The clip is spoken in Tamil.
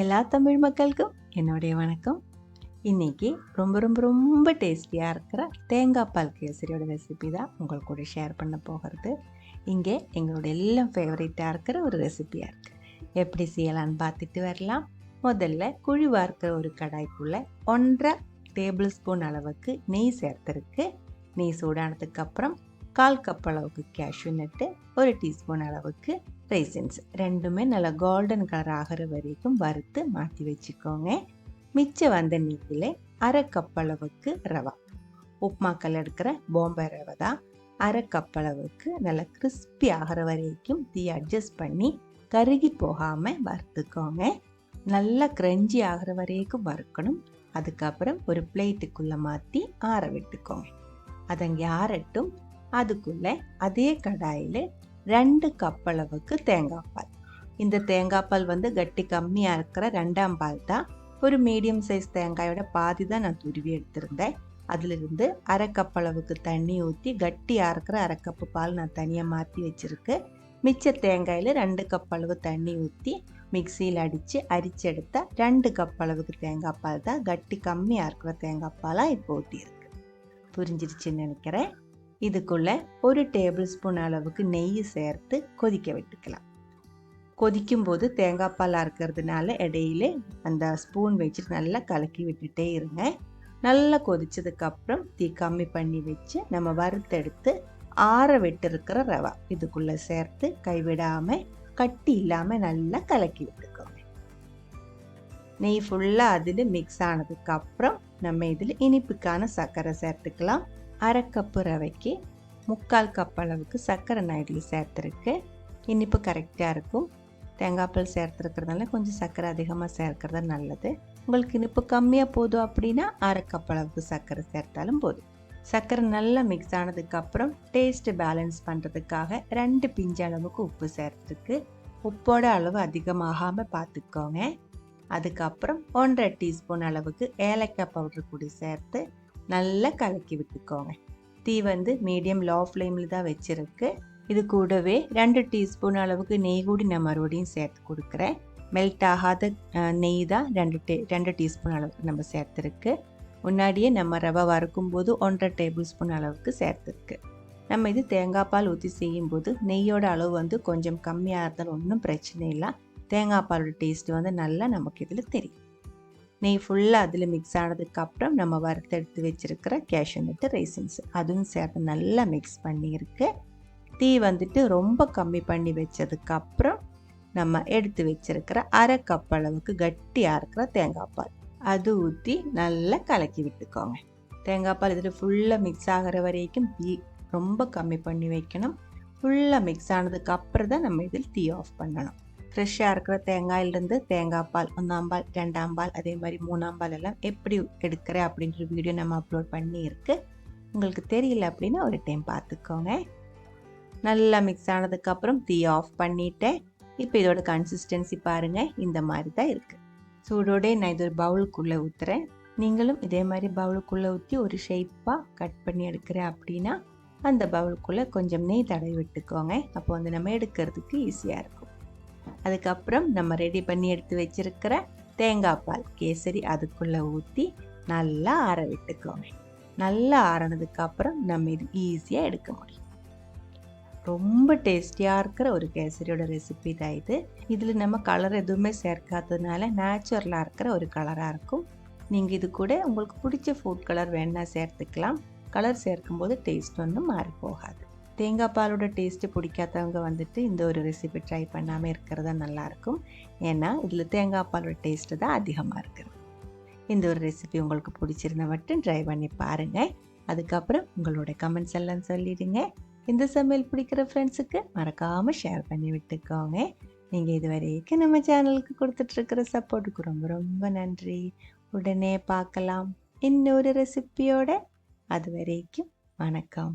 எல்லா தமிழ் மக்களுக்கும் என்னுடைய வணக்கம். இன்றைக்கி ரொம்ப ரொம்ப ரொம்ப டேஸ்டியாக இருக்கிற தேங்காய் பால் கேசரியோட ரெசிபி தான் உங்கள் கூட ஷேர் பண்ண போகிறது. இங்கே எங்களோட எல்லாம் ஃபேவரேட்டாக இருக்கிற ஒரு ரெசிபியாக இருக்குது. எப்படி செய்யலான்னு பார்த்துட்டு வரலாம். முதல்ல குழி வார்க்கிற ஒரு கடாய்க்குள்ளே 1.5 டேபிள் ஸ்பூன் அளவுக்கு நெய் சேர்த்துருக்கு. நெய் சூடானதுக்கப்புறம் 1/4 கப் அளவுக்கு கேஷ்யூ நட்டு, 1 டீஸ்பூன் அளவுக்கு ரைசின்ஸ் ரெண்டுமே நல்லா கோல்டன் கலர் ஆகிற வரைக்கும் வறுத்து மாற்றி வச்சுக்கோங்க. மிச்சம் வந்த நெய்யில் 1/2 கப் அளவுக்கு ரவா, உப்புமாக்கல் எடுக்கிற பாம்பே ரவை தான். 1/2 கப் அளவுக்கு நல்லா கிறிஸ்பி ஆகிற வரைக்கும் தீ அட்ஜஸ்ட் பண்ணி கருகி போகாமல் வறுத்துக்கோங்க. நல்லா கிரஞ்சி ஆகிற வரைக்கும் வறுக்கணும். அதுக்கப்புறம் ஒரு பிளேட்டுக்குள்ளே மாற்றி ஆற விட்டுக்கோங்க. அதங்க ஆறட்டும். அதுக்குள்ளே அதே கடாயில் 2 கப் அளவுக்கு தேங்காய் பால். இந்த தேங்காய் பால் கட்டி கம்மியாக இருக்கிற 2ஆம் பால் தான். ஒரு மீடியம் சைஸ் தேங்காயோட பாதி தான் நான் துருவி எடுத்திருந்தேன். அதிலிருந்து 1/2 கப் அளவுக்கு தண்ணி ஊற்றி கட்டியாக இருக்கிற 1/2 கப்பு பால் நான் தனியாக மாற்றி வச்சுருக்கு. மிச்ச தேங்காயில் 2 கப் அளவு தண்ணி ஊற்றி மிக்சியில் அரிச்செடுத்த 2 கப் அளவுக்கு தேங்காய் பால் தான். கட்டி கம்மியாக இருக்கிற தேங்காய் பாலாக இப்போ ஊற்றிருக்கு. புரிஞ்சிருச்சுன்னு நினைக்கிறேன். இதுக்குள்ளே 1 டேபிள் ஸ்பூன் அளவுக்கு நெய் சேர்த்து கொதிக்க விட்டுக்கலாம். கொதிக்கும்போது தேங்காய் பாலாக இருக்கிறதுனால இடையில அந்த ஸ்பூன் வச்சுட்டு நல்லா கலக்கி விட்டுட்டே இருங்க. நல்லா கொதிச்சதுக்கப்புறம் தீ கம்மி பண்ணி வச்சு நம்ம வறுத்தெடுத்து ஆற விட்டுருக்கிற ரவா இதுக்குள்ளே சேர்த்து கைவிடாமல் கட்டி இல்லாமல் நல்லா கலக்கி விட்டுக்கோங்க. நெய் ஃபுல்லாக அதில் மிக்ஸ் ஆனதுக்கப்புறம் நம்ம இதில் இனிப்புக்கான சர்க்கரை சேர்த்துக்கலாம். 1/2 கப்பு ரவைக்கு 3/4 கப் அளவுக்கு சர்க்கரை நான் இதில் சேர்த்துருக்கு. இனிப்பு கரெக்டாக இருக்கும். தேங்காய் பால் சேர்த்துருக்கிறதுனால கொஞ்சம் சர்க்கரை அதிகமாக சேர்க்கறது நல்லது. உங்களுக்கு இனிப்பு கம்மியாக போதும் அப்படின்னா 1/2 கப் அளவுக்கு சர்க்கரை சேர்த்தாலும் போதும். சர்க்கரை நல்லா மிக்ஸ் ஆனதுக்கப்புறம் டேஸ்ட்டு பேலன்ஸ் பண்ணுறதுக்காக 2 பிஞ்சு அளவுக்கு உப்பு சேர்த்துருக்கு. உப்போட அளவு அதிகமாகாமல் பார்த்துக்கோங்க. அதுக்கப்புறம் 1.5 டீஸ்பூன் அளவுக்கு ஏலக்காய் பவுடர் கூட சேர்த்து நல்லா கலக்கி விட்டுக்கோங்க. தீ மீடியம் லோ ஃப்ளேமில் தான் வச்சுருக்கு. இது கூடவே 2 டீஸ்பூன் அளவுக்கு நெய் கூடி நான் மறுபடியும் சேர்த்து கொடுக்குறேன். மெல்ட் ஆகாத நெய் தான் 2 டீஸ்பூன் அளவுக்கு நம்ம சேர்த்துருக்கு. முன்னாடியே நம்ம ரவை வறுக்கும்போது 1.5 டேபிள் ஸ்பூன் அளவுக்கு சேர்த்துருக்கு. நம்ம இது தேங்காய் பால் ஊற்றி செய்யும்போது நெய்யோட அளவு கொஞ்சம் கம்மியாக இருந்தாலும் ஒன்றும் பிரச்சனை இல்லை. தேங்காய் பாலோட டேஸ்ட்டு நல்லா நமக்கு இதில் தெரியும். நெய் ஃபுல்லாக அதில் மிக்ஸ் ஆனதுக்கப்புறம் நம்ம வறுத்தெடுத்து வச்சுருக்கிற கேஷ்யூ நட்டு, ரைசின்ஸ் அதுவும் சேர்த்து நல்லா மிக்ஸ் பண்ணியிருக்கு. தீ ரொம்ப கம்மி பண்ணி வச்சதுக்கப்புறம் நம்ம எடுத்து வச்சுருக்கிற 1/2 கப் அளவுக்கு கட்டியாக இருக்கிற தேங்காய் பால் அது ஊற்றி நல்லா கலக்கி விட்டுக்கோங்க. தேங்காய் பால் இதில் ஃபுல்லாக மிக்ஸ் ஆகிற வரைக்கும் தீ ரொம்ப கம்மி பண்ணி வைக்கணும். ஃபுல்லாக மிக்ஸ் ஆனதுக்கப்புறம் தான் நம்ம இதில் தீ ஆஃப் பண்ணணும். ஃப்ரெஷ்ஷாக இருக்கிற தேங்காயிலிருந்து தேங்காய் பால் 1ஆம் பால், 2ஆம் பால், அதே மாதிரி 3ஆம் பால் எல்லாம் எப்படி எடுக்கிறேன் அப்படின்ற வீடியோ நம்ம அப்லோட் பண்ணியிருக்கு. உங்களுக்கு தெரியல அப்படின்னா ஒரு டைம் பார்த்துக்கோங்க. நல்லா மிக்ஸ் ஆனதுக்கப்புறம் தீ ஆஃப் பண்ணிட்டேன். இப்போ இதோட கன்சிஸ்டன்சி பாருங்கள், இந்த மாதிரி தான் இருக்குது. சூடோடே நான் இது ஒரு பவுலுக்குள்ளே ஊற்றுறேன். நீங்களும் இதே மாதிரி பவுலுக்குள்ளே ஊற்றி ஒரு ஷேப்பாக கட் பண்ணி எடுக்கிறேன் அப்படின்னா அந்த பவுலுக்குள்ளே கொஞ்சம் நெய் தடவி விட்டுக்கோங்க. அப்போ நம்ம எடுக்கிறதுக்கு ஈஸியாக இருக்கும். அதுக்கப்புறம் நம்ம ரெடி பண்ணி எடுத்து வச்சிருக்கிற தேங்காய் பால் கேசரி அதுக்குள்ளே ஊற்றி நல்லா ஆற விட்டுக்கோங்க. நல்லா ஆறினதுக்கப்புறம் நம்ம இது ஈஸியாக எடுக்க முடியும். ரொம்ப டேஸ்டியாக இருக்கிற ஒரு கேசரியோட ரெசிபி தான் இது. இதில் நம்ம கலர் எதுவுமே சேர்க்காததுனால நேச்சுரலாக இருக்கிற ஒரு கலராக இருக்கும். நீங்கள் இது கூட உங்களுக்கு பிடிச்ச ஃபுட் கலர் வேணா சேர்த்துக்கலாம். கலர் சேர்க்கும்போது டேஸ்ட் ஒன்றும் மாறி போகாது. தேங்காய் பாலோட டேஸ்ட்டு பிடிக்காதவங்க இந்த ஒரு ரெசிபி ட்ரை பண்ணாமல் இருக்கிறதா நல்லாயிருக்கும். ஏன்னா இதில் தேங்காய் பாலோட டேஸ்ட்டு தான் அதிகமாக இருக்குது. இந்த ஒரு ரெசிபி உங்களுக்கு பிடிச்சிருந்தா மட்டும் ட்ரை பண்ணி பாருங்கள். அதுக்கப்புறம் உங்களோட கமெண்ட்ஸ் எல்லாம் சொல்லிடுங்க. இந்த சமையல் பிடிக்கிற ஃப்ரெண்ட்ஸுக்கு மறக்காமல் ஷேர் பண்ணி விட்டுக்கோங்க. நீங்கள் இது வரைக்கும் நம்ம சேனலுக்கு கொடுத்துட்ருக்கிற சப்போர்ட்டுக்கு ரொம்ப ரொம்ப நன்றி. உடனே பார்க்கலாம் இன்னொரு ரெசிபியோட. அது வரைக்கும் வணக்கம்.